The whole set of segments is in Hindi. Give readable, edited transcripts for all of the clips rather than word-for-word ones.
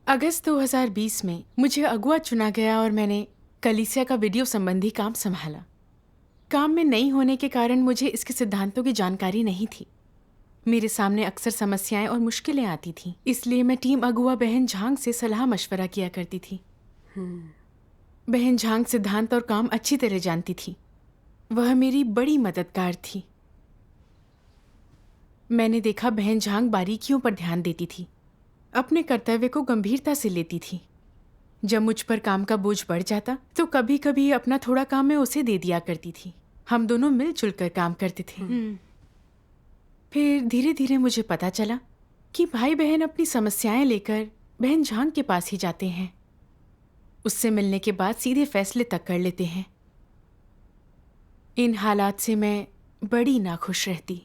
अगस्त 2020 में मुझे अगुआ चुना गया और मैंने कलीसिया का वीडियो संबंधी काम संभाला। काम में नई होने के कारण मुझे इसके सिद्धांतों की जानकारी नहीं थी। मेरे सामने अक्सर समस्याएं और मुश्किलें आती थीं, इसलिए मैं टीम अगुआ बहन झांग से सलाह मशवरा किया करती थी। बहन झांग सिद्धांत और काम अच्छी तरह जानती थी। वह मेरी बड़ी मददगार थी। मैंने देखा बहन झांग बारीकियों पर ध्यान देती थी, अपने कर्तव्य को गंभीरता से लेती थी। जब मुझ पर काम का बोझ बढ़ जाता तो कभी कभी अपना थोड़ा काम मैं उसे दे दिया करती थी। हम दोनों मिलजुल कर काम करते थे। फिर धीरे धीरे मुझे पता चला कि भाई बहन अपनी समस्याएं लेकर बहन झांग के पास ही जाते हैं। उससे मिलने के बाद सीधे फैसले तक कर लेते हैं। इन हालात से मैं बड़ी नाखुश रहती।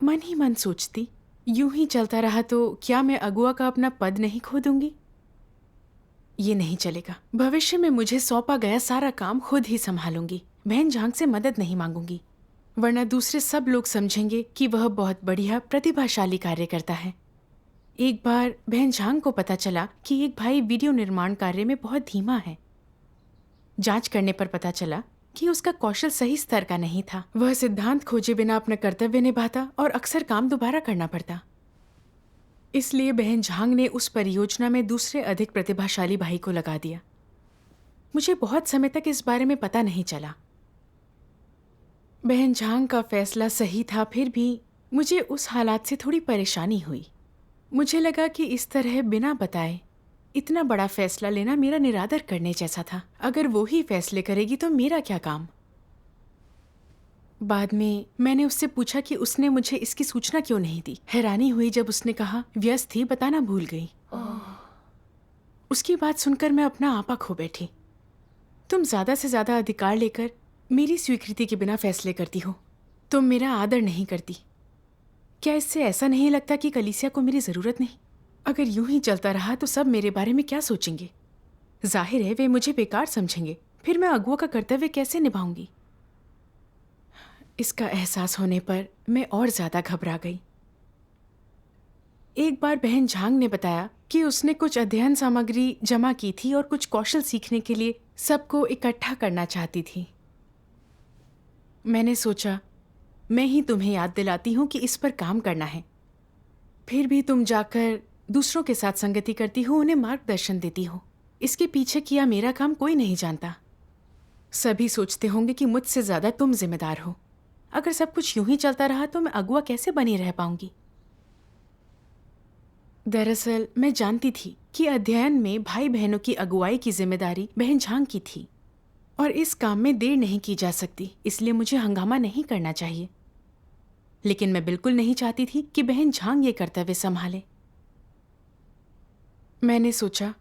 मन ही मन सोचती, यूं ही चलता रहा तो क्या मैं अगुआ का अपना पद नहीं खो दूंगी? ये नहीं चलेगा। भविष्य में मुझे सौंपा गया सारा काम खुद ही संभालूंगी। बहन झांग से मदद नहीं मांगूंगी, वरना दूसरे सब लोग समझेंगे कि वह बहुत बढ़िया प्रतिभाशाली कार्य करता है। एक बार बहन झांग को पता चला कि एक भाई वीडियो निर्माण कार्य में बहुत धीमा है। जांच करने पर पता चला कि उसका कौशल सही स्तर का नहीं था। वह सिद्धांत खोजे बिना अपना कर्तव्य निभाता और अक्सर काम दोबारा करना पड़ता। इसलिए बहन झांग ने उस परियोजना में दूसरे अधिक प्रतिभाशाली भाई को लगा दिया। मुझे बहुत समय तक इस बारे में पता नहीं चला। बहन झांग का फैसला सही था, फिर भी मुझे उस हालात से थोड़ी परेशानी हुई। मुझे लगा कि इस तरह बिना बताए इतना बड़ा फैसला लेना मेरा निरादर करने जैसा था। अगर वो ही फैसले करेगी तो मेरा क्या काम? बाद में मैंने उससे पूछा कि उसने मुझे इसकी सूचना क्यों नहीं दी। हैरानी हुई जब उसने कहा व्यस्त थी, बताना भूल गई। उसकी बात सुनकर मैं अपना आपा खो बैठी। तुम ज्यादा से ज्यादा अधिकार लेकर मेरी स्वीकृति के बिना फैसले करती हो। तुम मेरा आदर नहीं करती। क्या इससे ऐसा नहीं लगता कि कलीसिया को मेरी जरूरत नहीं? अगर यूं ही चलता रहा तो सब मेरे बारे में क्या सोचेंगे? जाहिर है वे मुझे बेकार समझेंगे। फिर मैं अगुआ का कर्तव्य कैसे निभाऊंगी? इसका एहसास होने पर मैं और ज्यादा घबरा गई। एक बार बहन झांग ने बताया कि उसने कुछ अध्ययन सामग्री जमा की थी और कुछ कौशल सीखने के लिए सबको इकट्ठा करना चाहती थी। मैंने सोचा मैं ही तुम्हें याद दिलाती हूँ कि इस पर काम करना है। फिर भी तुम जाकर दूसरों के साथ संगति करती हो, उन्हें मार्गदर्शन देती हो। इसके पीछे किया मेरा काम कोई नहीं जानता। सभी सोचते होंगे कि मुझसे ज्यादा तुम जिम्मेदार हो। अगर सब कुछ यूं ही चलता रहा तो मैं अगुआ कैसे बनी रह पाऊंगी? दरअसल मैं जानती थी कि अध्ययन में भाई बहनों की अगुवाई की जिम्मेदारी बहन झांग की थी और इस काम में देर नहीं की जा सकती, इसलिए मुझे हंगामा नहीं करना चाहिए। लेकिन मैं बिल्कुल नहीं चाहती थी कि बहन झांग ये कर्तव्य संभाले। मैंने सोचा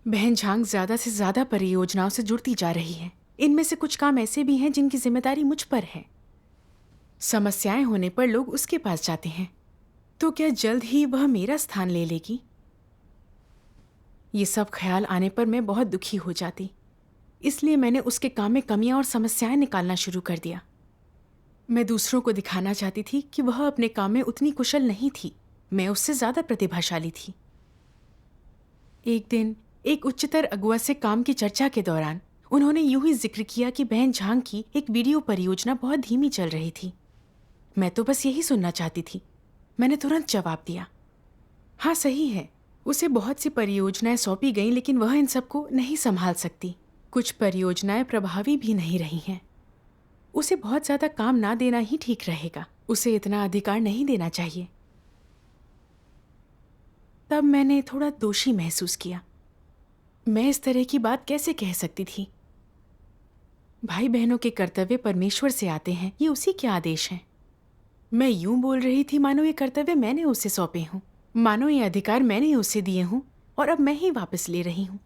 बहन झांग ज्यादा से ज्यादा परियोजनाओं से जुड़ती जा रही है। इनमें से कुछ काम ऐसे भी हैं जिनकी जिम्मेदारी मुझ पर है। समस्याएं होने पर लोग उसके पास जाते हैं, तो क्या जल्द ही वह मेरा स्थान ले लेगी? ये सब ख्याल आने पर मैं बहुत दुखी हो जाती। इसलिए मैंने उसके काम में कमियां और समस्याएं निकालना शुरू कर दिया। मैं दूसरों को दिखाना चाहती थी कि वह अपने काम में उतनी कुशल नहीं थी। मैं उससे ज्यादा प्रतिभाशाली थी। एक दिन एक उच्चतर अगुआ से काम की चर्चा के दौरान उन्होंने यूं ही जिक्र किया कि बहन झांग की एक वीडियो परियोजना बहुत धीमी चल रही थी। मैं तो बस यही सुनना चाहती थी। मैंने तुरंत जवाब दिया, हाँ सही है, उसे बहुत सी परियोजनाएं सौंपी गईं, लेकिन वह इन सबको नहीं संभाल सकती। कुछ परियोजनाएं प्रभावी भी नहीं रही हैं। उसे बहुत ज्यादा काम ना देना ही ठीक रहेगा। उसे इतना अधिकार नहीं देना चाहिए। तब मैंने थोड़ा दोषी महसूस किया। मैं इस तरह की बात कैसे कह सकती थी? भाई बहनों के कर्तव्य परमेश्वर से आते हैं, ये उसी के आदेश हैं। मैं यूं बोल रही थी मानो ये कर्तव्य मैंने उसे सौंपे हों, मानो ये अधिकार मैंने उसे दिए हों और अब मैं ही वापस ले रही हूं।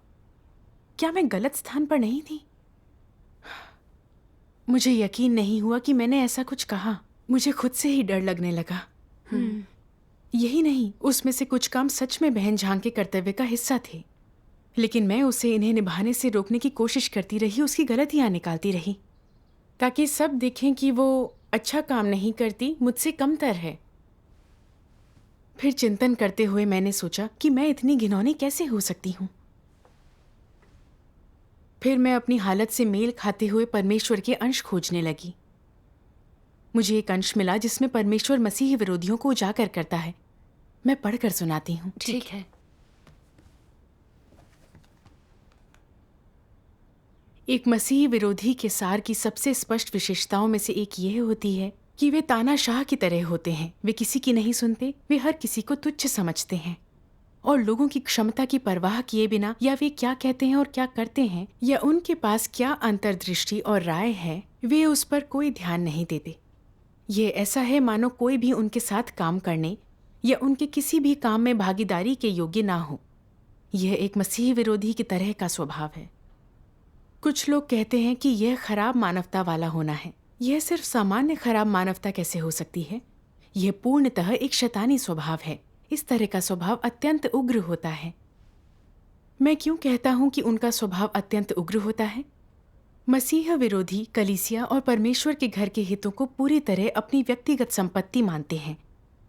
क्या मैं गलत स्थान पर नहीं थी? मुझे यकीन नहीं हुआ कि मैंने ऐसा कुछ कहा। मुझे खुद से ही डर लगने लगा। यही नहीं, उसमें से कुछ काम सच में बहन झांग के कर्तव्य का हिस्सा थे, लेकिन मैं उसे इन्हें निभाने से रोकने की कोशिश करती रही, उसकी गलतियां निकालती रही, ताकि सब देखें कि वो अच्छा काम नहीं करती, मुझसे कमतर है। फिर चिंतन करते हुए मैंने सोचा कि मैं इतनी घिनौनी कैसे हो सकती हूँ। फिर मैं अपनी हालत से मेल खाते हुए परमेश्वर के अंश खोजने लगी। मुझे एक अंश मिला जिसमें परमेश्वर मसीह विरोधियों को उजागर करता है। मैं पढ़कर सुनाती हूँ। ठीक है। एक मसीह विरोधी के सार की सबसे स्पष्ट विशेषताओं में से एक यह होती है कि वे तानाशाह की तरह होते हैं। वे किसी की नहीं सुनते, वे हर किसी को तुच्छ समझते हैं और लोगों की क्षमता की परवाह किए बिना या वे क्या कहते हैं और क्या करते हैं या उनके पास क्या अंतर्दृष्टि और राय है, वे उस पर कोई ध्यान नहीं देते। ये ऐसा है मानो कोई भी उनके साथ काम करने या उनके किसी भी काम में भागीदारी के योग्य ना हो। यह एक मसीह विरोधी की तरह का स्वभाव है। कुछ लोग कहते हैं कि यह खराब मानवता वाला होना है। यह सिर्फ सामान्य खराब मानवता कैसे हो सकती है? यह पूर्णतः एक शैतानी स्वभाव है। इस तरह का स्वभाव अत्यंत उग्र होता है। मैं क्यों कहता हूं कि उनका स्वभाव अत्यंत उग्र होता है? मसीह विरोधी कलीसिया और परमेश्वर के घर के हितों को पूरी तरह अपनी व्यक्तिगत संपत्ति मानते हैं,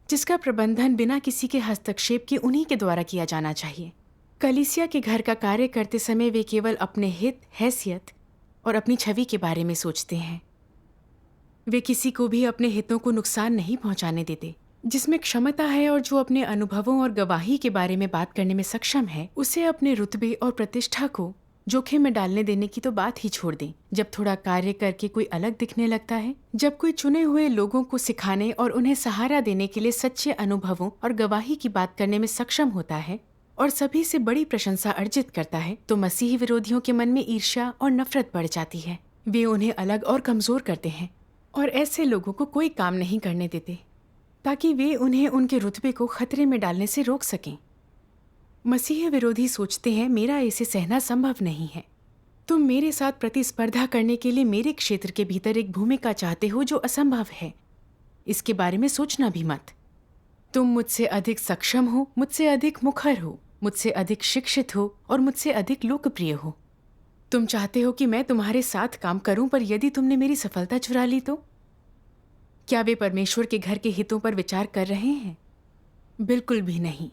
जिसका प्रबंधन बिना किसी के हस्तक्षेप के उन्हीं के द्वारा किया जाना चाहिए। कलीसिया के घर का कार्य करते समय वे केवल अपने हित, हैसियत और अपनी छवि के बारे में सोचते हैं। वे किसी को भी अपने हितों को नुकसान नहीं पहुंचाने देते। जिसमें क्षमता है और जो अपने अनुभवों और गवाही के बारे में बात करने में सक्षम है, उसे अपने रुतबे और प्रतिष्ठा को जोखिम में डालने देने की तो बात ही छोड़ दें। जब थोड़ा कार्य करके कोई अलग दिखने लगता है, जब कोई चुने हुए लोगों को सिखाने और उन्हें सहारा देने के लिए सच्चे अनुभवों और गवाही की बात करने में सक्षम होता है और सभी से बड़ी प्रशंसा अर्जित करता है, तो मसीही विरोधियों के मन में ईर्ष्या और नफरत बढ़ जाती है। वे उन्हें अलग और कमजोर करते हैं और ऐसे लोगों को कोई काम नहीं करने देते ताकि वे उन्हें उनके रुतबे को खतरे में डालने से रोक सकें। मसीह विरोधी सोचते हैं मेरा इसे सहना संभव नहीं है। तुम मेरे साथ प्रतिस्पर्धा करने के लिए मेरे क्षेत्र के भीतर एक भूमिका चाहते हो जो असंभव है। इसके बारे में सोचना भी मत। तुम मुझसे अधिक सक्षम हो, मुझसे अधिक मुखर हो, मुझसे अधिक शिक्षित हो और मुझसे अधिक लोकप्रिय हो। तुम चाहते हो कि मैं तुम्हारे साथ काम करूं, पर यदि तुमने मेरी सफलता चुरा ली तो? क्या वे परमेश्वर के घर के हितों पर विचार कर रहे हैं? बिल्कुल भी नहीं।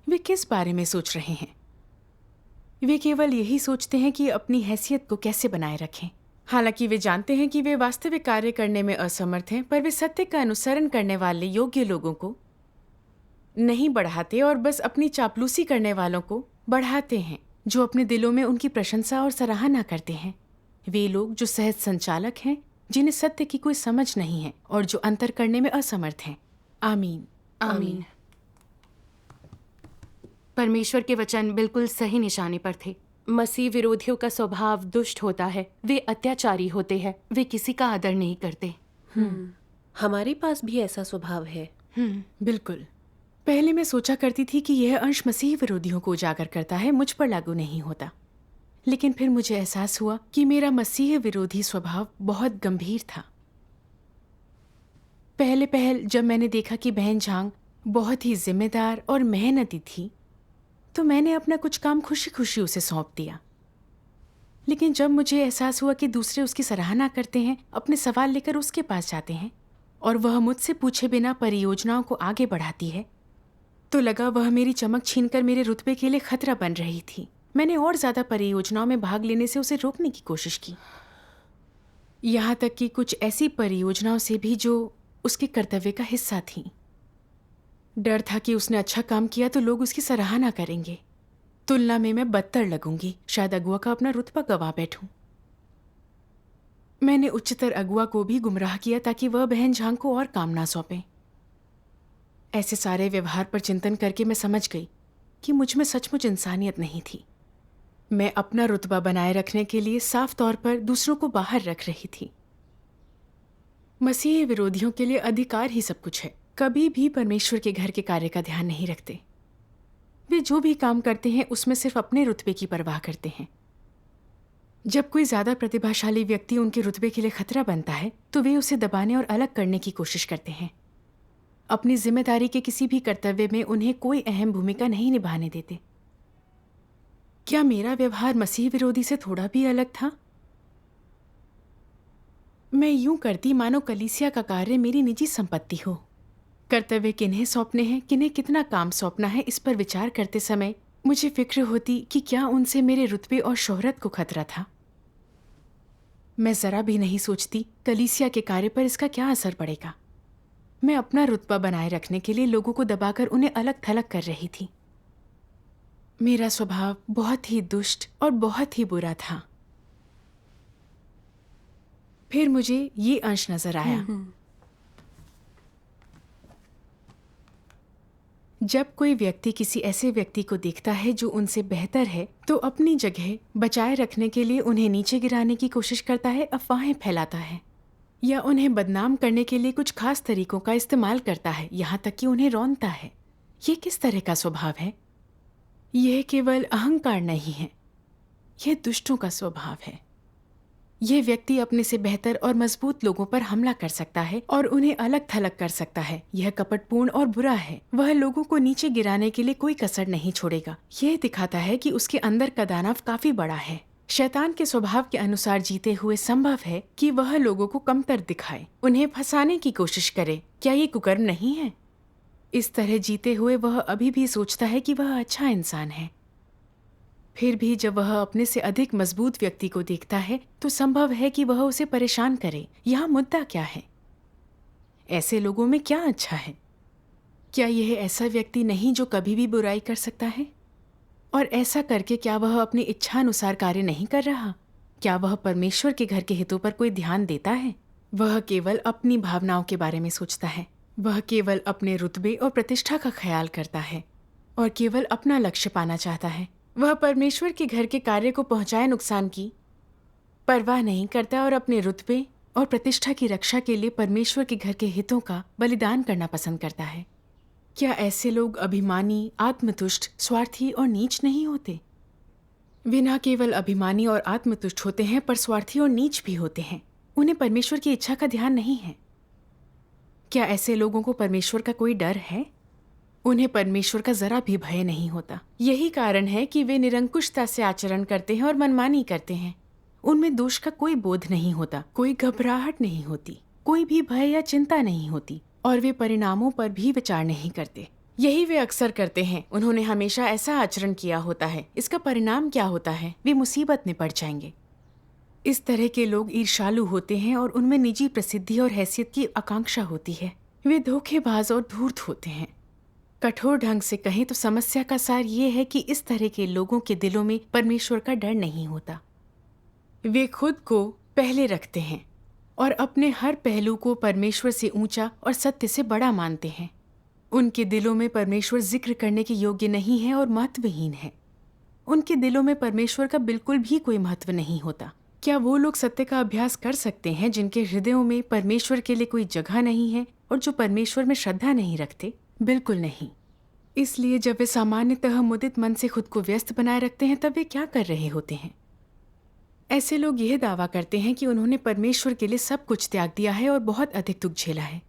वे किस बारे में सोच रहे हैं? वे केवल यही सोचते हैं कि अपनी हैसियत को कैसे बनाए रखें। हालांकि वे जानते हैं कि वे वास्तविक कार्य करने में असमर्थ हैं, पर वे सत्य का अनुसरण करने वाले योग्य लोगों को नहीं बढ़ाते और बस अपनी चापलूसी करने वालों को बढ़ाते हैं, जो अपने दिलों में उनकी प्रशंसा और सराहना करते हैं। वे लोग जो सहज संचालक हैं, जिन्हें सत्य की कोई समझ नहीं है और जो अंतर करने में असमर्थ हैं। आमीन। आमीन। परमेश्वर के वचन बिल्कुल सही निशाने पर थे। मसीह विरोधियों का स्वभाव दुष्ट होता है। वे अत्याचारी होते हैं। वे किसी का आदर नहीं करते। हमारे पास भी ऐसा स्वभाव है। बिल्कुल। पहले मैं सोचा करती थी कि यह अंश मसीह विरोधियों को उजागर करता है, मुझ पर लागू नहीं होता। लेकिन फिर मुझे एहसास हुआ कि मेरा मसीह विरोधी स्वभाव बहुत गंभीर था। पहले जब मैंने देखा कि बहन झांग बहुत ही जिम्मेदार और मेहनती थी, तो मैंने अपना कुछ काम खुशी खुशी उसे सौंप दिया। लेकिन जब मुझे एहसास हुआ कि दूसरे उसकी सराहना करते हैं, अपने सवाल लेकर उसके पास जाते हैं और वह मुझसे पूछे बिना परियोजनाओं को आगे बढ़ाती है, तो लगा वह मेरी चमक छीनकर मेरे रुतबे के लिए खतरा बन रही थी। मैंने और ज्यादा परियोजनाओं में भाग लेने से उसे रोकने की कोशिश की, यहाँ तक कि कुछ ऐसी परियोजनाओं से भी जो उसके कर्तव्य का हिस्सा थीं। डर था कि उसने अच्छा काम किया तो लोग उसकी सराहना करेंगे, तुलना में मैं बदतर लगूंगी, शायद अगुआ का अपना रुतबा गवा बैठूं। मैंने उच्चतर अगुआ को भी गुमराह किया ताकि वह बहन झांग को और काम ना सौंपे। ऐसे सारे व्यवहार पर चिंतन करके मैं समझ गई कि मुझ में सचमुच इंसानियत नहीं थी। मैं अपना रुतबा बनाए रखने के लिए साफ तौर पर दूसरों को बाहर रख रही थी। मसीह विरोधियों के लिए अधिकार ही सब कुछ है। कभी भी परमेश्वर के घर के कार्य का ध्यान नहीं रखते। वे जो भी काम करते हैं उसमें सिर्फ अपने रुतबे की परवाह करते हैं। जब कोई ज्यादा प्रतिभाशाली व्यक्ति उनके रुतबे के लिए खतरा बनता है, तो वे उसे दबाने और अलग करने की कोशिश करते हैं। अपनी जिम्मेदारी के किसी भी कर्तव्य में उन्हें कोई अहम भूमिका नहीं निभाने देते। क्या मेरा व्यवहार मसीह विरोधी से थोड़ा भी अलग था? मैं यूं करती मानो कलीसिया का कार्य मेरी निजी संपत्ति हो। कर्तव्य किन्हें सौंपने हैं, किन्हें कितना काम सौंपना है, इस पर विचार करते समय मुझे फिक्र होती कि क्या उनसे मेरे रुतबे और शोहरत को खतरा था। मैं जरा भी नहीं सोचती कलीसिया के कार्य पर इसका क्या असर पड़ेगा। मैं अपना रुतबा बनाए रखने के लिए लोगों को दबाकर उन्हें अलग थलग कर रही थी। मेरा स्वभाव बहुत ही दुष्ट और बहुत ही बुरा था। फिर मुझे ये अंश नजर आया। जब कोई व्यक्ति किसी ऐसे व्यक्ति को देखता है जो उनसे बेहतर है, तो अपनी जगह बचाए रखने के लिए उन्हें नीचे गिराने की कोशिश करता है, अफवाहें फैलाता है या उन्हें बदनाम करने के लिए कुछ खास तरीकों का इस्तेमाल करता है, यहाँ तक कि उन्हें रौंदता है। ये किस तरह का स्वभाव है? यह केवल अहंकार नहीं है, यह दुष्टों का स्वभाव है। यह व्यक्ति अपने से बेहतर और मजबूत लोगों पर हमला कर सकता है और उन्हें अलग थलग कर सकता है। यह कपटपूर्ण और बुरा है। वह लोगों को नीचे गिराने के लिए कोई कसर नहीं छोड़ेगा। यह दिखाता है कि उसके अंदर का दानव काफी बड़ा है। शैतान के स्वभाव के अनुसार जीते हुए संभव है कि वह लोगों को कमतर दिखाए, उन्हें फंसाने की कोशिश करे। क्या ये कुकर्म नहीं है? इस तरह जीते हुए वह अभी भी सोचता है कि वह अच्छा इंसान है। फिर भी जब वह अपने से अधिक मजबूत व्यक्ति को देखता है तो संभव है कि वह उसे परेशान करे। यहाँ मुद्दा क्या है? ऐसे लोगों में क्या अच्छा है? क्या यह ऐसा व्यक्ति नहीं जो कभी भी बुराई कर सकता है? और ऐसा करके क्या वह अपनी इच्छानुसार कार्य नहीं कर रहा? क्या वह परमेश्वर के घर के हितों पर कोई ध्यान देता है? वह केवल अपनी भावनाओं के बारे में सोचता है। वह केवल अपने रुतबे और प्रतिष्ठा का ख्याल करता है और केवल अपना लक्ष्य पाना चाहता है। वह परमेश्वर के घर के कार्य को पहुंचाए नुकसान की परवाह नहीं करता और अपने रुतबे और प्रतिष्ठा की रक्षा के लिए परमेश्वर के घर के हितों का बलिदान करना पसंद करता है। क्या ऐसे लोग अभिमानी, आत्मतुष्ट, स्वार्थी और नीच नहीं होते? वे न केवल अभिमानी और आत्मतुष्ट होते हैं पर स्वार्थी और नीच भी होते हैं। उन्हें परमेश्वर की इच्छा का ध्यान नहीं है। क्या ऐसे लोगों को परमेश्वर का कोई डर है? उन्हें परमेश्वर का जरा भी भय नहीं होता। यही कारण है कि वे निरंकुशता से आचरण करते हैं और मनमानी करते हैं। उनमें दोष का कोई बोध नहीं होता, कोई घबराहट नहीं होती, कोई भी भय या चिंता नहीं होती और वे परिणामों पर भी विचार नहीं करते। यही वे अक्सर करते हैं। उन्होंने हमेशा ऐसा आचरण किया होता है। इसका परिणाम क्या होता है? वे मुसीबत में पड़ जाएंगे। इस तरह के लोग ईर्ष्यालु होते हैं और उनमें निजी प्रसिद्धि और हैसियत की आकांक्षा होती है। वे धोखेबाज और धूर्त होते हैं। कठोर ढंग से कहें तो समस्या का सार ये है कि इस तरह के लोगों के दिलों में परमेश्वर का डर नहीं होता। वे खुद को पहले रखते हैं और अपने हर पहलू को परमेश्वर से ऊंचा और सत्य से बड़ा मानते हैं। उनके दिलों में परमेश्वर जिक्र करने के योग्य नहीं है और महत्वहीन है। उनके दिलों में परमेश्वर का बिल्कुल भी कोई महत्व नहीं होता। क्या वो लोग सत्य का अभ्यास कर सकते हैं जिनके हृदयों में परमेश्वर के लिए कोई जगह नहीं है और जो परमेश्वर में श्रद्धा नहीं रखते? बिल्कुल नहीं। इसलिए जब वे सामान्यतः मुदित मन से खुद को व्यस्त बनाए रखते हैं तब वे क्या कर रहे होते हैं? ऐसे लोग यह दावा करते हैं कि उन्होंने परमेश्वर के लिए सब कुछ त्याग दिया है और बहुत अधिक दुख झेला है,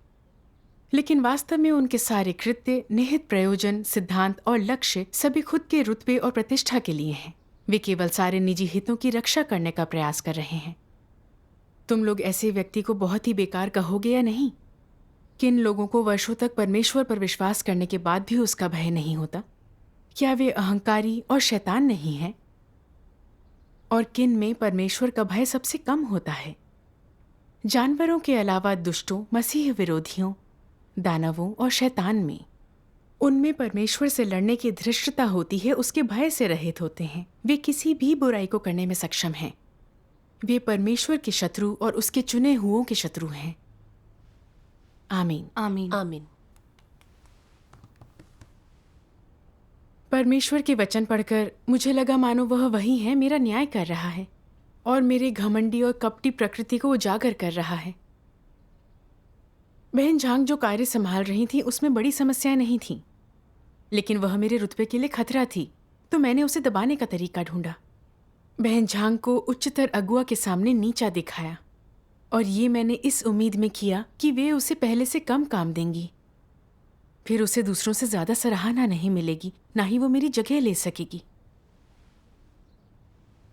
लेकिन वास्तव में उनके सारे कृत्य, निहित प्रयोजन, सिद्धांत और लक्ष्य सभी खुद के रुतबे और प्रतिष्ठा के लिए हैं। वे केवल सारे निजी हितों की रक्षा करने का प्रयास कर रहे हैं। तुम लोग ऐसे व्यक्ति को बहुत ही बेकार कहोगे या नहीं? किन लोगों को वर्षों तक परमेश्वर पर विश्वास करने के बाद भी उसका भय नहीं होता? क्या वे अहंकारी और शैतान नहीं हैं? और किन में परमेश्वर का भय सबसे कम होता है? जानवरों के अलावा दुष्टों, मसीह विरोधियों, दानवों और शैतान में। उनमें परमेश्वर से लड़ने की धृष्टता होती है, उसके भय से रहित होते हैं। वे किसी भी बुराई को करने में सक्षम हैं। वे परमेश्वर के शत्रु और उसके चुने हुओं के शत्रु हैं। आमीन। आमीन। आमीन। परमेश्वर के वचन पढ़कर मुझे लगा मानो वह वही है, मेरा न्याय कर रहा है और मेरे घमंडी और कपटी प्रकृति को उजागर कर रहा है। बहन झांग जो कार्य संभाल रही थी उसमें बड़ी समस्याएं नहीं थीं, लेकिन वह मेरे रुतबे के लिए खतरा थी, तो मैंने उसे दबाने का तरीका ढूंढा। बहन झांग को उच्चतर अगुआ के सामने नीचा दिखाया और ये मैंने इस उम्मीद में किया कि वे उसे पहले से कम काम देंगी। फिर उसे दूसरों से ज्यादा सराहना नहीं मिलेगी, ना ही वो मेरी जगह ले सकेगी।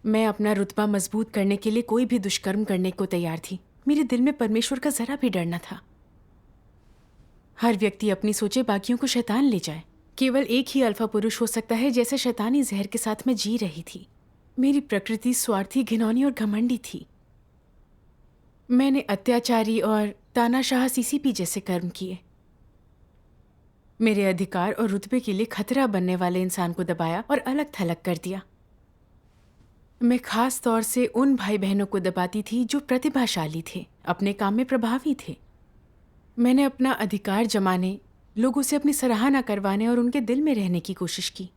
मैं अपना रुतबा मजबूत करने के लिए कोई भी दुष्कर्म करने को तैयार थी। मेरे दिल में परमेश्वर का जरा भी डर न था। हर व्यक्ति अपनी सोचे बाकियों को शैतान ले जाए। केवल एक ही अल्फा पुरुष हो सकता है जैसे शैतानी जहर के साथ मैं जी रही थी। मेरी प्रकृति स्वार्थी, घिनौनी और घमंडी थी। मैंने अत्याचारी और तानाशाह सीसीपी जैसे कर्म किए। मेरे अधिकार और रुतबे के लिए खतरा बनने वाले इंसान को दबाया और अलग थलग कर दिया। मैं खास तौर से उन भाई बहनों को दबाती थी जो प्रतिभाशाली थे, अपने काम में प्रभावी थे। मैंने अपना अधिकार जमाने, लोगों से अपनी सराहना करवाने और उनके दिल में रहने की कोशिश की।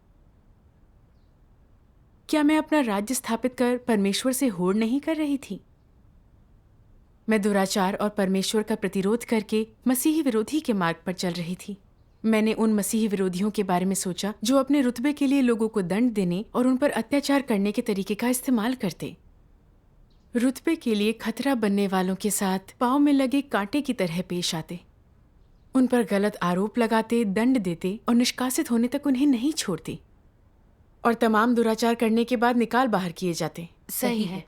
क्या मैं अपना राज्य स्थापित कर परमेश्वर से होड़ नहीं कर रही थी? मैं दुराचार और परमेश्वर का प्रतिरोध करके मसीही विरोधी के मार्ग पर चल रही थी। मैंने उन मसीही विरोधियों के बारे में सोचा जो अपने रुतबे के लिए लोगों को दंड देने और उन पर अत्याचार करने के तरीके का इस्तेमाल करते। रुतबे के लिए खतरा बनने वालों के साथ पाँव में लगे कांटे की तरह पेश आते, उन पर गलत आरोप लगाते, दंड देते और निष्कासित होने तक उन्हें नहीं छोड़ते, और तमाम दुराचार करने के बाद निकाल बाहर किए जाते। सही है।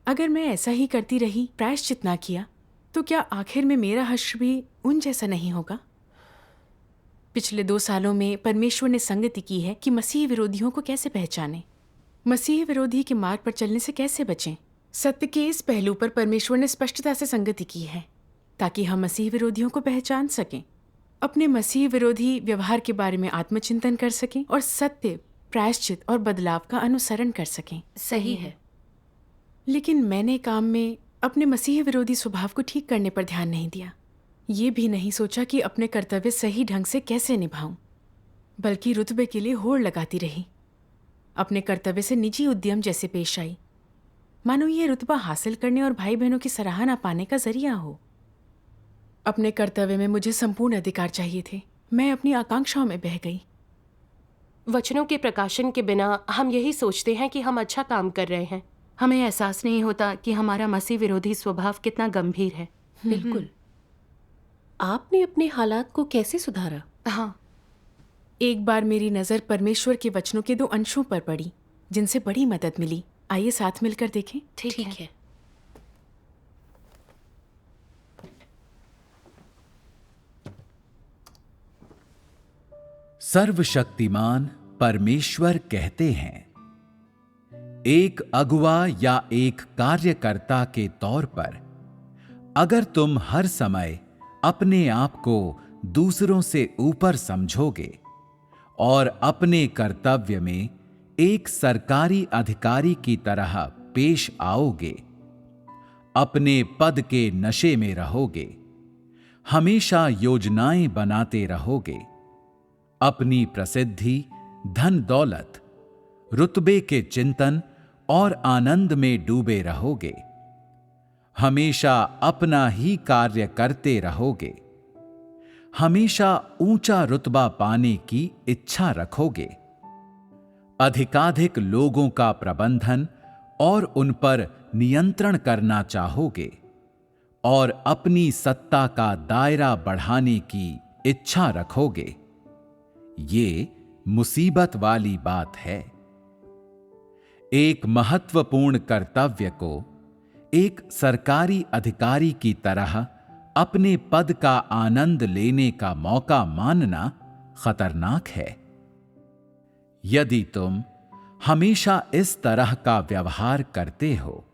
अगर मैं ऐसा ही करती रही, प्रायश्चित ना किया, तो क्या आखिर में मेरा हश्र भी उन जैसा नहीं होगा? पिछले 2 सालों में परमेश्वर ने संगति की है कि मसीह विरोधियों को कैसे पहचानें, मसीह विरोधी के मार्ग पर चलने से कैसे बचें। सत्य के इस पहलू पर परमेश्वर ने स्पष्टता से संगति की है ताकि हम मसीह विरोधियों को पहचान सकें, अपने मसीह विरोधी व्यवहार के बारे में आत्मचिंतन कर सकें और सत्य, प्रायश्चित और बदलाव का अनुसरण कर सकें। सही है। लेकिन मैंने काम में अपने मसीह विरोधी स्वभाव को ठीक करने पर ध्यान नहीं दिया। ये भी नहीं सोचा कि अपने कर्तव्य सही ढंग से कैसे निभाऊं, बल्कि रुतबे के लिए होड़ लगाती रही। अपने कर्तव्य से निजी उद्यम जैसे पेश आई, मानो ये रुतबा हासिल करने और भाई बहनों की सराहना पाने का जरिया हो। अपने कर्तव्य में मुझे संपूर्ण अधिकार चाहिए थे। मैं अपनी आकांक्षाओं में बह गई। वचनों के प्रकाशन के बिना हम यही सोचते हैं कि हम अच्छा काम कर रहे हैं। हमें एहसास नहीं होता कि हमारा मसीह विरोधी स्वभाव कितना गंभीर है। बिल्कुल। आपने अपने हालात को कैसे सुधारा? हाँ, एक बार मेरी नज़र परमेश्वर के वचनों के 2 अंशों पर पड़ी जिनसे बड़ी मदद मिली। आइए साथ मिलकर देखें। ठीक है। सर्वशक्तिमान परमेश्वर कहते हैं, एक अगुवा या एक कार्यकर्ता के तौर पर अगर तुम हर समय अपने आप को दूसरों से ऊपर समझोगे और अपने कर्तव्य में एक सरकारी अधिकारी की तरह पेश आओगे, अपने पद के नशे में रहोगे, हमेशा योजनाएं बनाते रहोगे, अपनी प्रसिद्धि, धन दौलत, रुतबे के चिंतन और आनंद में डूबे रहोगे, हमेशा अपना ही कार्य करते रहोगे, हमेशा ऊंचा रुतबा पाने की इच्छा रखोगे, अधिकाधिक लोगों का प्रबंधन और उन पर नियंत्रण करना चाहोगे और अपनी सत्ता का दायरा बढ़ाने की इच्छा रखोगे। ये मुसीबत वाली बात है। एक महत्वपूर्ण कर्तव्य को एक सरकारी अधिकारी की तरह अपने पद का आनंद लेने का मौका मानना खतरनाक है। यदि तुम हमेशा इस तरह का व्यवहार करते हो,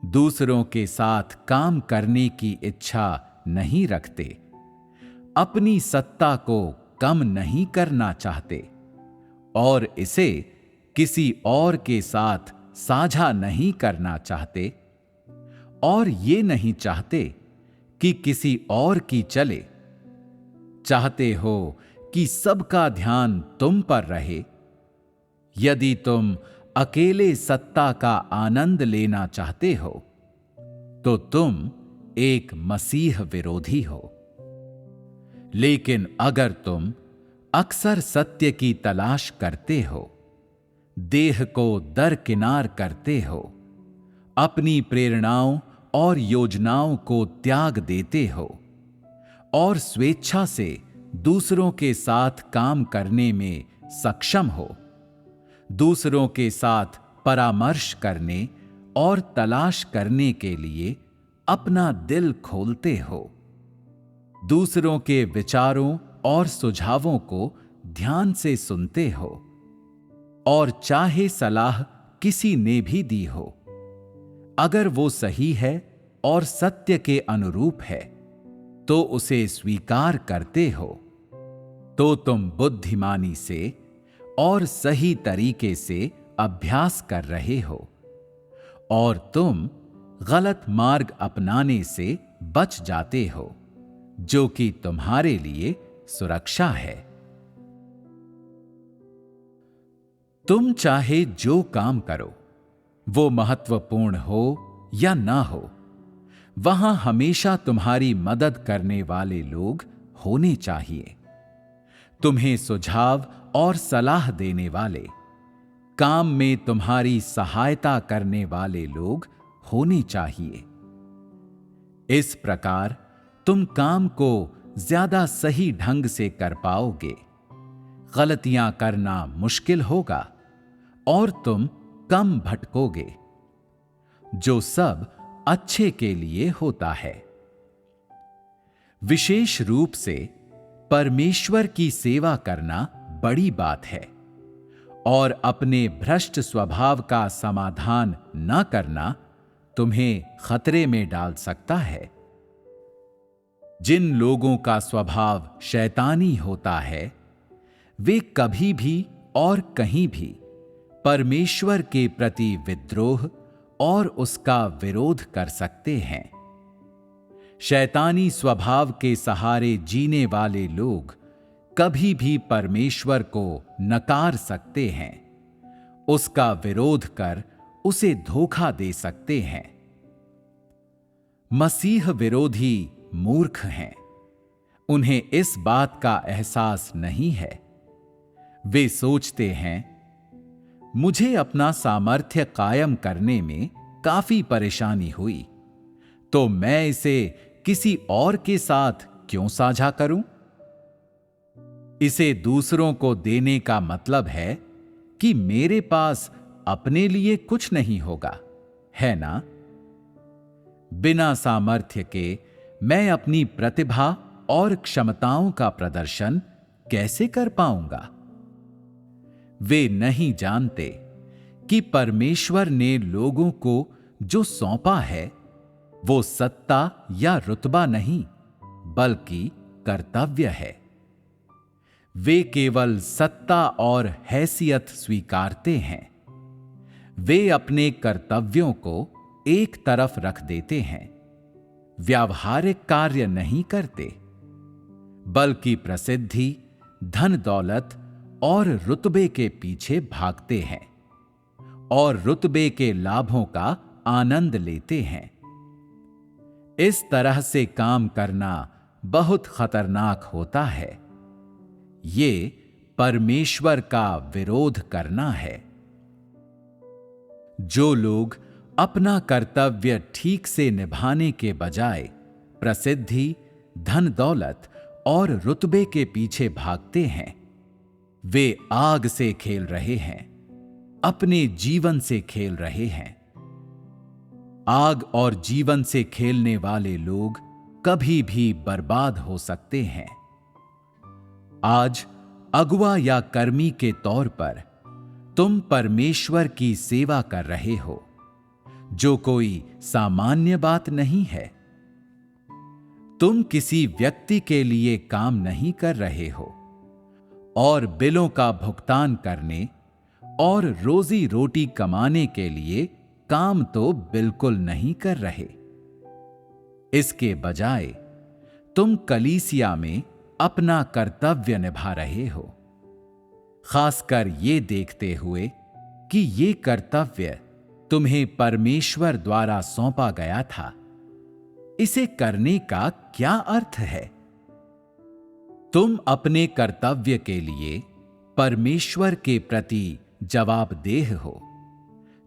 दूसरों के साथ काम करने की इच्छा नहीं रखते, अपनी सत्ता को कम नहीं करना चाहते और इसे किसी और के साथ साझा नहीं करना चाहते और ये नहीं चाहते कि किसी और की चले, चाहते हो कि सबका ध्यान तुम पर रहे, यदि तुम अकेले सत्ता का आनंद लेना चाहते हो तो तुम एक मसीह विरोधी हो। लेकिन अगर तुम अक्सर सत्य की तलाश करते हो, देह को दरकिनार करते हो, अपनी प्रेरणाओं और योजनाओं को त्याग देते हो और स्वेच्छा से दूसरों के साथ काम करने में सक्षम हो, दूसरों के साथ परामर्श करने और तलाश करने के लिए अपना दिल खोलते हो, दूसरों के विचारों और सुझावों को ध्यान से सुनते हो और चाहे सलाह किसी ने भी दी हो, अगर वो सही है और सत्य के अनुरूप है तो उसे स्वीकार करते हो, तो तुम बुद्धिमानी से और सही तरीके से अभ्यास कर रहे हो और तुम गलत मार्ग अपनाने से बच जाते हो, जो कि तुम्हारे लिए सुरक्षा है। तुम चाहे जो काम करो, वो महत्वपूर्ण हो या ना हो, वहां हमेशा तुम्हारी मदद करने वाले लोग होने चाहिए। तुम्हें सुझाव और सलाह देने वाले, काम में तुम्हारी सहायता करने वाले लोग होने चाहिए। इस प्रकार तुम काम को ज्यादा सही ढंग से कर पाओगे, गलतियां करना मुश्किल होगा और तुम कम भटकोगे, जो सब अच्छे के लिए होता है। विशेष रूप से परमेश्वर की सेवा करना बड़ी बात है और अपने भ्रष्ट स्वभाव का समाधान न करना तुम्हें खतरे में डाल सकता है। जिन लोगों का स्वभाव शैतानी होता है, वे कभी भी और कहीं भी परमेश्वर के प्रति विद्रोह और उसका विरोध कर सकते हैं। शैतानी स्वभाव के सहारे जीने वाले लोग कभी भी परमेश्वर को नकार सकते हैं, उसका विरोध कर उसे धोखा दे सकते हैं। मसीह विरोधी मूर्ख हैं, उन्हें इस बात का एहसास नहीं है। वे सोचते हैं, मुझे अपना सामर्थ्य कायम करने में काफी परेशानी हुई, तो मैं इसे किसी और के साथ क्यों साझा करूं? इसे दूसरों को देने का मतलब है कि मेरे पास अपने लिए कुछ नहीं होगा, है ना? बिना सामर्थ्य के मैं अपनी प्रतिभा और क्षमताओं का प्रदर्शन कैसे कर पाऊंगा? वे नहीं जानते कि परमेश्वर ने लोगों को जो सौंपा है वो सत्ता या रुतबा नहीं, बल्कि कर्तव्य है। वे केवल सत्ता और हैसियत स्वीकारते हैं। वे अपने कर्तव्यों को एक तरफ रख देते हैं, व्यावहारिक कार्य नहीं करते, बल्कि प्रसिद्धि, धन दौलत और रुतबे के पीछे भागते हैं और रुतबे के लाभों का आनंद लेते हैं। इस तरह से काम करना बहुत खतरनाक होता है। ये परमेश्वर का विरोध करना है। जो लोग अपना कर्तव्य ठीक से निभाने के बजाय प्रसिद्धि, धन दौलत और रुतबे के पीछे भागते हैं, वे आग से खेल रहे हैं, अपने जीवन से खेल रहे हैं। आग और जीवन से खेलने वाले लोग कभी भी बर्बाद हो सकते हैं। आज अगुआ या कर्मी के तौर पर तुम परमेश्वर की सेवा कर रहे हो, जो कोई सामान्य बात नहीं है। तुम किसी व्यक्ति के लिए काम नहीं कर रहे हो और बिलों का भुगतान करने और रोजी रोटी कमाने के लिए काम तो बिल्कुल नहीं कर रहे। इसके बजाय तुम कलीसिया में अपना कर्तव्य निभा रहे हो, खासकर ये देखते हुए कि ये कर्तव्य तुम्हें परमेश्वर द्वारा सौंपा गया था। इसे करने का क्या अर्थ है? तुम अपने कर्तव्य के लिए परमेश्वर के प्रति जवाबदेह हो,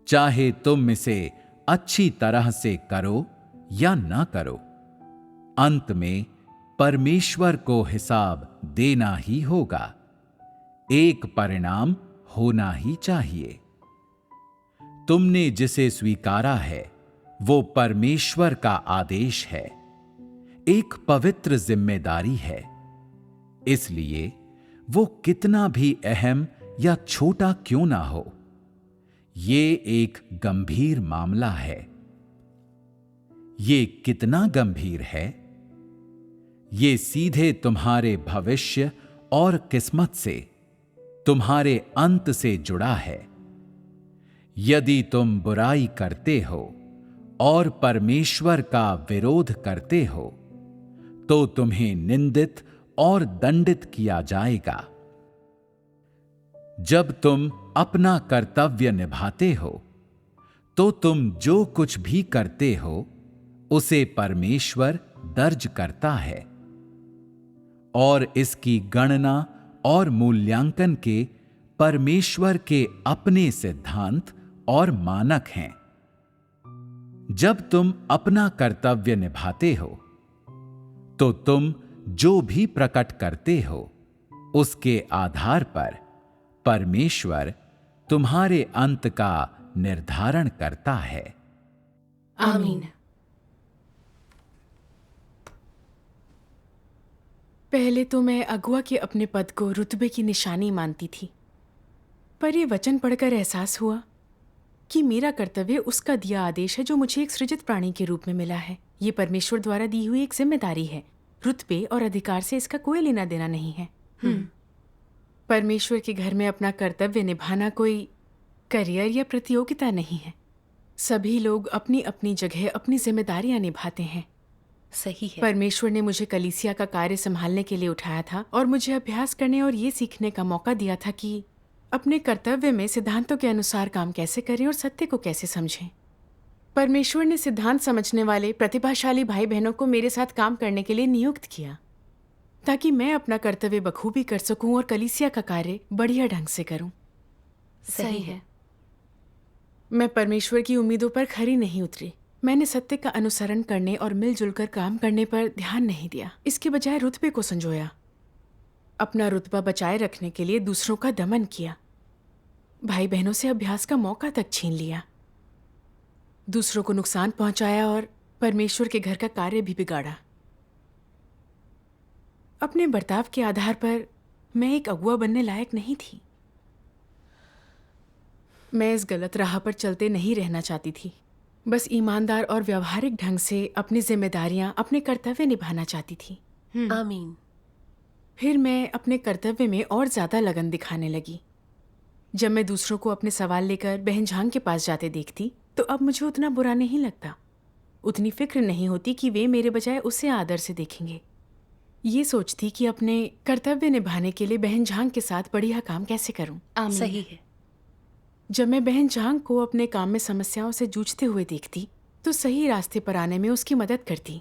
चाहे तुम इसे अच्छी तरह से करो या ना करो। अंत में परमेश्वर को हिसाब देना ही होगा। एक परिणाम होना ही चाहिए। तुमने जिसे स्वीकारा है वो परमेश्वर का आदेश है। एक पवित्र जिम्मेदारी है, इसलिए वो कितना भी अहम या छोटा क्यों ना हो, ये एक गंभीर मामला है। ये कितना गंभीर है? ये सीधे तुम्हारे भविष्य और किस्मत से, तुम्हारे अंत से जुड़ा है। यदि तुम बुराई करते हो और परमेश्वर का विरोध करते हो, तो तुम्हें निंदित और दंडित किया जाएगा। जब तुम अपना कर्तव्य निभाते हो, तो तुम जो कुछ भी करते हो उसे परमेश्वर दर्ज करता है और इसकी गणना और मूल्यांकन के परमेश्वर के अपने सिद्धांत और मानक हैं। जब तुम अपना कर्तव्य निभाते हो, तो तुम जो भी प्रकट करते हो उसके आधार पर परमेश्वर तुम्हारे अंत का निर्धारण करता है। आमीन। पहले तो मैं अगुआ के अपने पद को रुतबे की निशानी मानती थी, पर यह वचन पढ़कर एहसास हुआ कि मेरा कर्तव्य उसका दिया आदेश है जो मुझे एक सृजित प्राणी के रूप में मिला है। ये परमेश्वर द्वारा दी हुई एक जिम्मेदारी है। रुतबे और अधिकार से इसका कोई लेना देना नहीं है। परमेश्वर के घर में अपना कर्तव्य निभाना कोई करियर या प्रतियोगिता नहीं है। सभी लोग अपनी अपनी जगह अपनी जिम्मेदारियां निभाते हैं। सही है। परमेश्वर ने मुझे कलीसिया का कार्य संभालने के लिए उठाया था और मुझे अभ्यास करने और ये सीखने का मौका दिया था कि अपने कर्तव्य में सिद्धांतों के अनुसार काम कैसे करें और सत्य को कैसे समझें। परमेश्वर ने सिद्धांत समझने वाले प्रतिभाशाली भाई बहनों को मेरे साथ काम करने के लिए नियुक्त किया, ताकि मैं अपना कर्तव्य बखूबी कर सकूं और कलीसिया का कार्य बढ़िया ढंग से करूं। सही है। मैं परमेश्वर की उम्मीदों पर खरी नहीं उतरी। मैंने सत्य का अनुसरण करने और मिलजुल कर काम करने पर ध्यान नहीं दिया। इसके बजाय रुतबे को संजोया। अपना रुतबा बचाए रखने के लिए दूसरों का दमन किया। भाई बहनों से अभ्यास का मौका तक छीन लिया। दूसरों को नुकसान पहुंचाया और परमेश्वर के घर का कार्य भी बिगाड़ा। अपने बर्ताव के आधार पर मैं एक अगुआ बनने लायक नहीं थी। मैं इस गलत राह पर चलते नहीं रहना चाहती थी। बस ईमानदार और व्यवहारिक ढंग से अपनी जिम्मेदारियां, अपने कर्तव्य निभाना चाहती थी। आमीन। फिर मैं अपने कर्तव्य में और ज्यादा लगन दिखाने लगी। जब मैं दूसरों को अपने सवाल लेकर बहन झांग के पास जाते देखती, तो अब मुझे उतना बुरा नहीं लगता। उतनी फिक्र नहीं होती कि वे मेरे बजाय उसे आदर से देखेंगे। ये सोचती कि अपने कर्तव्य निभाने के लिए बहन झांग के साथ बढ़िया काम कैसे करूं। आमीन। सही है। जब मैं बहन झांग को अपने काम में समस्याओं से जूझते हुए देखती, तो सही रास्ते पर आने में उसकी मदद करती।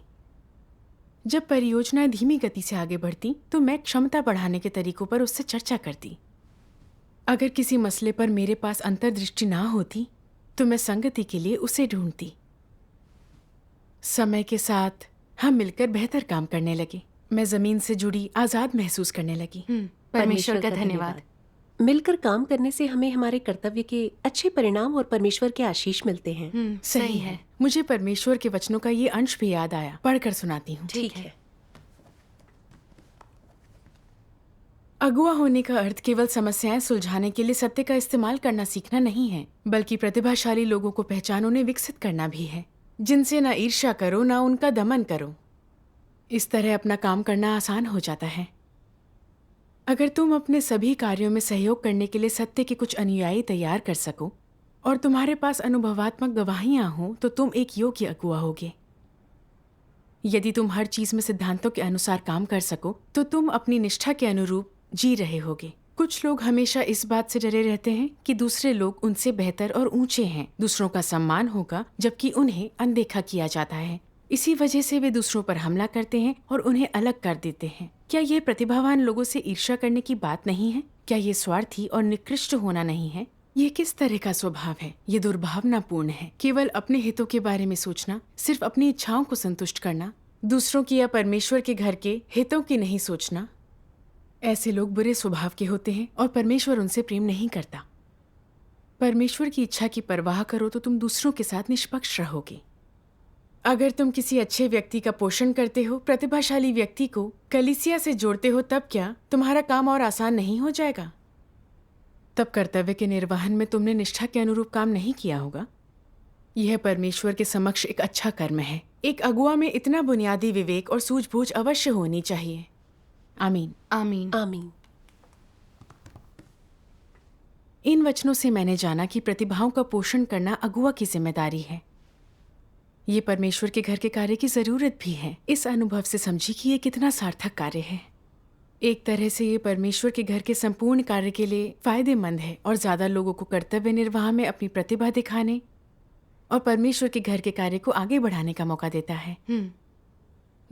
जब परियोजनाएं धीमी गति से आगे बढ़ती, तो मैं क्षमता बढ़ाने के तरीकों पर उससे चर्चा करती। अगर किसी मसले पर मेरे पास अंतर्दृष्टि ना होती, तो मैं संगति के लिए उसे ढूंढती। समय के साथ हम मिलकर बेहतर काम करने लगे। मैं जमीन से जुड़ी आजाद महसूस करने लगी। परमेश्वर का धन्यवाद। मिलकर काम करने से हमें हमारे कर्तव्य के अच्छे परिणाम और परमेश्वर के आशीष मिलते हैं। सही है। मुझे परमेश्वर के वचनों का ये अंश भी याद आया। पढ़कर सुनाती हूँ। ठीक है। अगुआ होने का अर्थ केवल समस्याएं सुलझाने के लिए सत्य का इस्तेमाल करना सीखना नहीं है, बल्कि प्रतिभाशाली लोगों को पहचान उन्हें विकसित करना भी है, जिनसे ना ईर्ष्या करो ना उनका दमन करो। इस तरह अपना काम करना आसान हो जाता है। अगर तुम अपने सभी कार्यों में सहयोग करने के लिए सत्य के कुछ अनुयायी तैयार कर सको और तुम्हारे पास अनुभवात्मक गवाहियां हों, तो तुम एक योग्य अगुआ होगे। यदि तुम हर चीज में सिद्धांतों के अनुसार काम कर सको, तो तुम अपनी निष्ठा के अनुरूप जी रहे होगे। कुछ लोग हमेशा इस बात से डरे रहते हैं कि दूसरे लोग उनसे बेहतर और ऊंचे हैं, दूसरों का सम्मान होगा, जबकि उन्हें अनदेखा किया जाता है। इसी वजह से वे दूसरों पर हमला करते हैं और उन्हें अलग कर देते हैं। क्या ये प्रतिभावान लोगों से ईर्ष्या करने की बात नहीं है? क्या ये स्वार्थी और निकृष्ट होना नहीं है? ये किस तरह का स्वभाव है? ये दुर्भावनापूर्ण है। केवल अपने हितों के बारे में सोचना, सिर्फ अपनी इच्छाओं को संतुष्ट करना, दूसरों की या परमेश्वर के घर के हितों की नहीं सोचना। ऐसे लोग बुरे स्वभाव के होते हैं और परमेश्वर उनसे प्रेम नहीं करता। परमेश्वर की इच्छा की परवाह करो तो तुम दूसरों के साथ निष्पक्ष रहोगे। अगर तुम किसी अच्छे व्यक्ति का पोषण करते हो, प्रतिभाशाली व्यक्ति को कलीसिया से जोड़ते हो, तब क्या तुम्हारा काम और आसान नहीं हो जाएगा? तब कर्तव्य के निर्वहन में तुमने निष्ठा के अनुरूप काम नहीं किया होगा। यह परमेश्वर के समक्ष एक अच्छा कर्म है। एक अगुआ में इतना बुनियादी विवेक और सूझबूझ अवश्य होनी चाहिए। आमीन। आमीन। आमीन। इन वचनों से मैंने जाना कि प्रतिभाओं का पोषण करना अगुआ की जिम्मेदारी है। ये परमेश्वर के घर के कार्य की जरूरत भी है। इस अनुभव से समझी कि ये कितना सार्थक कार्य है। एक तरह से ये परमेश्वर के घर के संपूर्ण कार्य के लिए फायदेमंद है और ज्यादा लोगों को कर्तव्य निर्वाह में अपनी प्रतिभा दिखाने और परमेश्वर के घर के कार्य को आगे बढ़ाने का मौका देता है।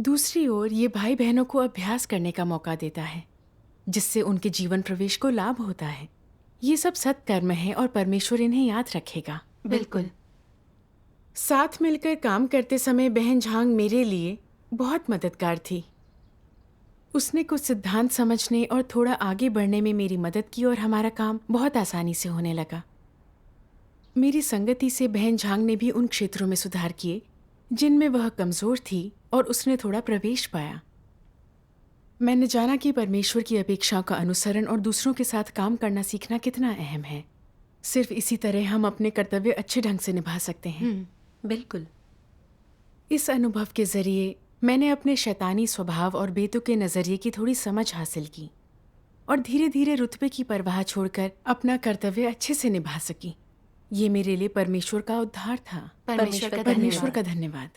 दूसरी ओर ये भाई बहनों को अभ्यास करने का मौका देता है, जिससे उनके जीवन प्रवेश को लाभ होता है। ये सब सत्कर्म है और परमेश्वर इन्हें याद रखेगा। बिल्कुल। साथ मिलकर काम करते समय बहन झांग मेरे लिए बहुत मददगार थी। उसने कुछ सिद्धांत समझने और थोड़ा आगे बढ़ने में मेरी मदद की और हमारा काम बहुत आसानी से होने लगा। मेरी संगति से बहन झांग ने भी उन क्षेत्रों में सुधार किए जिनमें वह कमजोर थी और उसने थोड़ा प्रवेश पाया। मैंने जाना कि परमेश्वर की अपेक्षाओं का अनुसरण और दूसरों के साथ काम करना सीखना कितना अहम है। सिर्फ इसी तरह हम अपने कर्तव्य अच्छे ढंग से निभा सकते हैं। बिल्कुल। इस अनुभव के जरिए मैंने अपने शैतानी स्वभाव और बेतुके नजरिए की थोड़ी समझ हासिल की और धीरे धीरे रुतबे की परवाह छोड़कर अपना कर्तव्य अच्छे से निभा सकी। ये मेरे लिए परमेश्वर का उद्धार था। परमेश्वर का परमेश्वर धन्यवाद। का धन्यवाद।